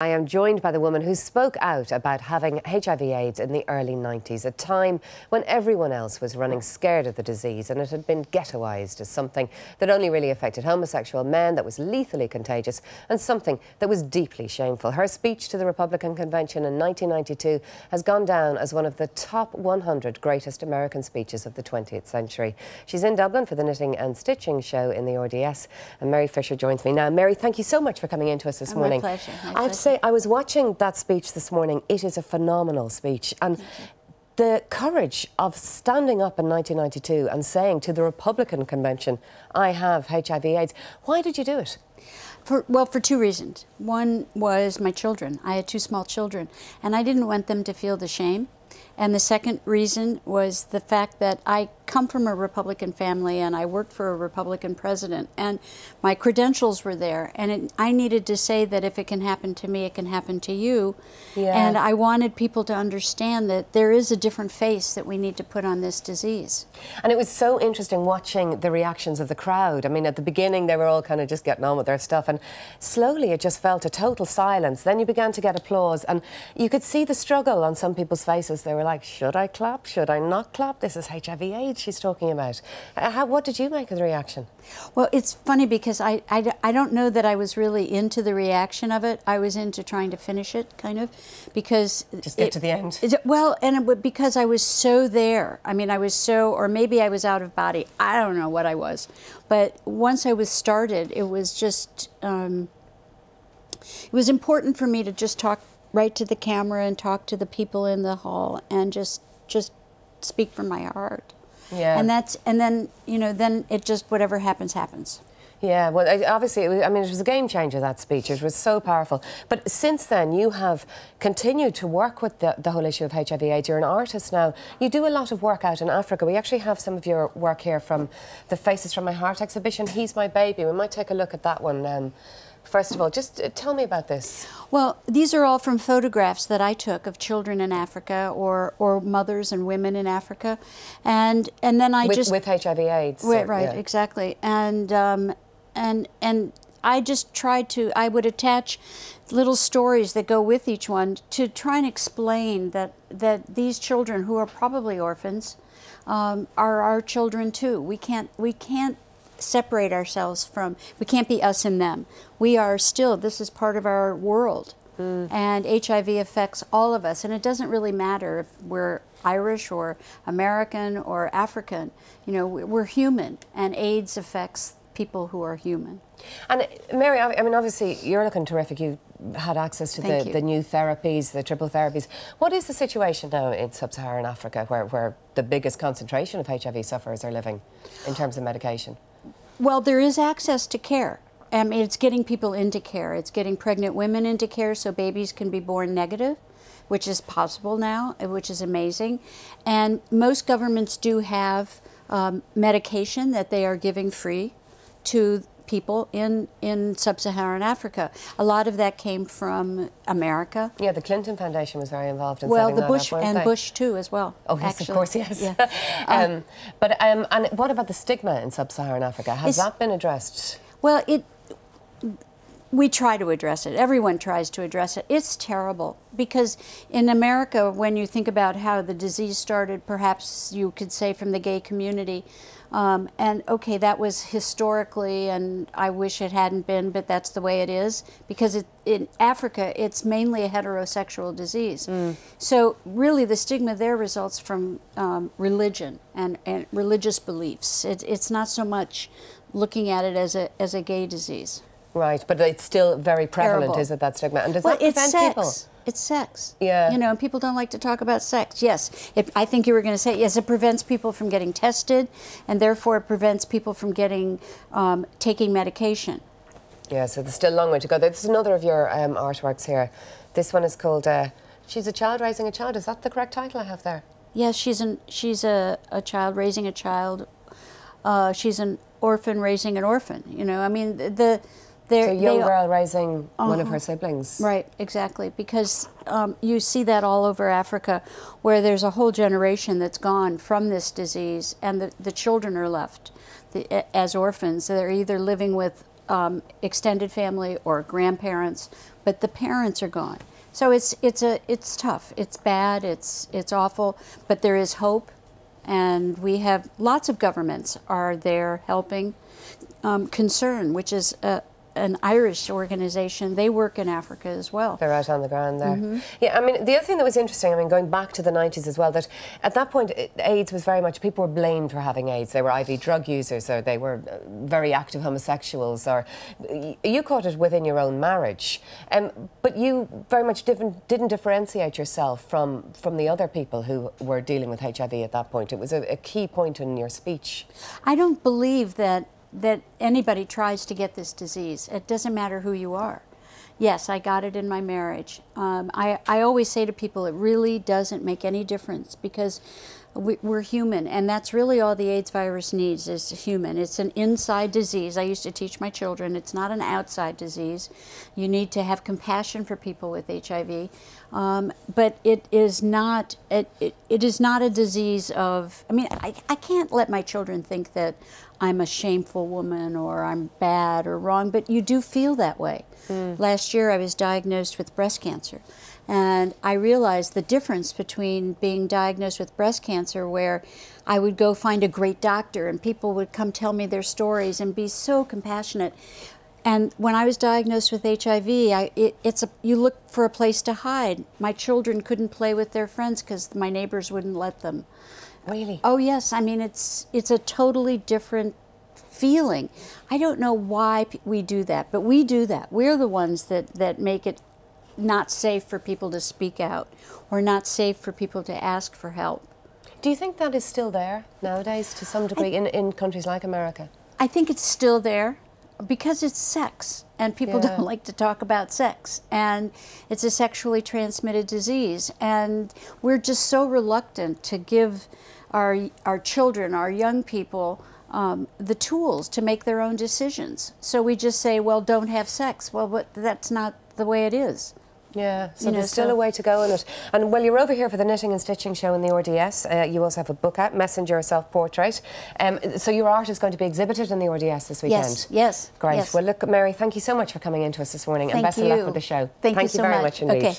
I am joined by the woman who spoke out about having HIV/AIDS in the early 90s, a time when everyone else was running scared of the disease, and it had been ghettoised as something that only really affected homosexual men, that was lethally contagious, and something that was deeply shameful. Her speech to the Republican Convention in 1992 has gone down as one of the top 100 greatest American speeches of the 20th century. She's in Dublin for the Knitting and Stitching show in the RDS, and Mary Fisher joins me now. Mary, thank you so much for coming in to us this morning. My pleasure. I have to say, I was watching that speech this morning. It is a phenomenal speech. And the courage of standing up in 1992 and saying to the Republican Convention, I have HIV/AIDS. Why did you do it? For two reasons. One was my children. I had two small children, and I didn't want them to feel the shame. And the second reason was the fact that I come from a Republican family and I worked for a Republican president, and my credentials were there, and I needed to say that if it can happen to me, it can happen to you. Yeah. And I wanted people to understand that there is a different face that we need to put on this disease. And it was so interesting watching the reactions of the crowd. I mean, at the beginning they were all kind of just getting on with their stuff, and slowly it just fell to total silence. Then you began to get applause, and you could see the struggle on some people's faces. They were like, should I clap? Should I not clap? This is HIV/AIDS she's talking about. What did you make of the reaction? Well, it's funny because I don't know that I was really into the reaction of it. I was into trying to finish it, kind of, because... Just get to the end. Because I was so there. I mean, I was so, or maybe I was out of body. I don't know what I was. But once I was started, it was just... it was important for me to just talk right to the camera and talk to the people in the hall and just speak from my heart. Yeah. And then you know, then it just, whatever happens, happens. Yeah, well, obviously, it was a game changer, that speech. It was so powerful. But since then, you have continued to work with the whole issue of HIV/AIDS. You're an artist now. You do a lot of work out in Africa. We actually have some of your work here from the Faces from My Heart exhibition, He's My Baby. We might take a look at that one. First of all, just tell me about this. Well, these are all from photographs that I took of children in Africa, or mothers and women in Africa, and then I with HIV/AIDS. Right, yeah. Exactly, and I just tried to. I would attach little stories that go with each one to try and explain that these children, who are probably orphans, are our children too. We can't separate ourselves from, we can't be us and them. We are still, this is part of our world. And HIV affects all of us, and it doesn't really matter if we're Irish or American or African. You know, we're human, and AIDS affects people who are human. And Mary, I mean, obviously you're looking terrific. You've had access to the new therapies, the triple therapies. What is the situation now in sub-Saharan Africa, where the biggest concentration of HIV sufferers are living in terms of medication? Well, there is access to care. It's getting people into care. It's getting pregnant women into care so babies can be born negative, which is possible now, which is amazing. And most governments do have medication that they are giving free to people in sub-Saharan Africa. A lot of that came from America. Yeah, the Clinton Foundation was very involved in setting that up, weren't they? And Bush too, as well. Oh, yes, actually. Of course, yes. Yeah. And what about the stigma in sub-Saharan Africa? Has that been addressed? Well, we try to address it. Everyone tries to address it. It's terrible because in America, when you think about how the disease started, perhaps you could say from the gay community, and okay, that was historically, and I wish it hadn't been, but that's the way it is, because in Africa, it's mainly a heterosexual disease. So really the stigma there results from religion and religious beliefs. It's not so much looking at it as a gay disease. Right, but it's still very prevalent, is it, that stigma? And does that prevent people? It's sex. Yeah. You know, and people don't like to talk about sex. Yes, I think you were going to say, yes, it prevents people from getting tested, and therefore it prevents people from getting, taking medication. Yeah, so there's still a long way to go. There's another of your artworks here. This one is called She's a Child Raising a Child. Is that the correct title I have there? Yes, she's a child raising a child. She's an orphan raising an orphan. You know, I mean, so a young girl raising one of her siblings. Right, exactly, because you see that all over Africa, where there's a whole generation that's gone from this disease, and the children are left as orphans. They're either living with extended family or grandparents, but the parents are gone. So it's tough. It's bad. It's awful. But there is hope, and we have lots of governments are there helping. Concern, which is an Irish organization, they work in Africa as well. They're out on the ground there. Yeah, I mean, the other thing that was interesting, I mean, going back to the 90s as well, that at that point, AIDS was very much, people were blamed for having AIDS. They were IV drug users, or they were very active homosexuals, or you caught it within your own marriage. But you very much didn't differentiate yourself from the other people who were dealing with HIV at that point. It was a key point in your speech. I don't believe that anybody tries to get this disease. It doesn't matter who you are. Yes, I got it in my marriage. I always say to people, it really doesn't make any difference, because we're human, and that's really all the AIDS virus needs is human. It's an inside disease. I used to teach my children, it's not an outside disease. You need to have compassion for people with HIV, but it is not a disease of, I mean, I can't let my children think that I'm a shameful woman or I'm bad or wrong, but you do feel that way. Last year I was diagnosed with breast cancer, and I realized the difference between being diagnosed with breast cancer, where I would go find a great doctor and people would come tell me their stories and be so compassionate. And when I was diagnosed with HIV, you look for a place to hide. My children couldn't play with their friends because my neighbors wouldn't let them. Really? Oh yes, I mean it's a totally different feeling. I don't know why we do that, but we do that. We're the ones that make it not safe for people to speak out, or not safe for people to ask for help. Do you think that is still there nowadays to some degree in countries like America? I think it's still there because it's sex, and people don't like to talk about sex, and it's a sexually transmitted disease, and we're just so reluctant to give our children, our young people, the tools to make their own decisions. So we just say, well, don't have sex. Well, but that's not the way it is. Yeah, so there's still a way to go in it. And well, you're over here for the Knitting and Stitching show in the RDS. You also have a book out, Messenger Self-Portrait. So your art is going to be exhibited in the RDS this weekend? Yes, yes. Great. Yes. Well, look, Mary, thank you so much for coming into us this morning, and best of luck with the show. Thank you so very much indeed. Okay.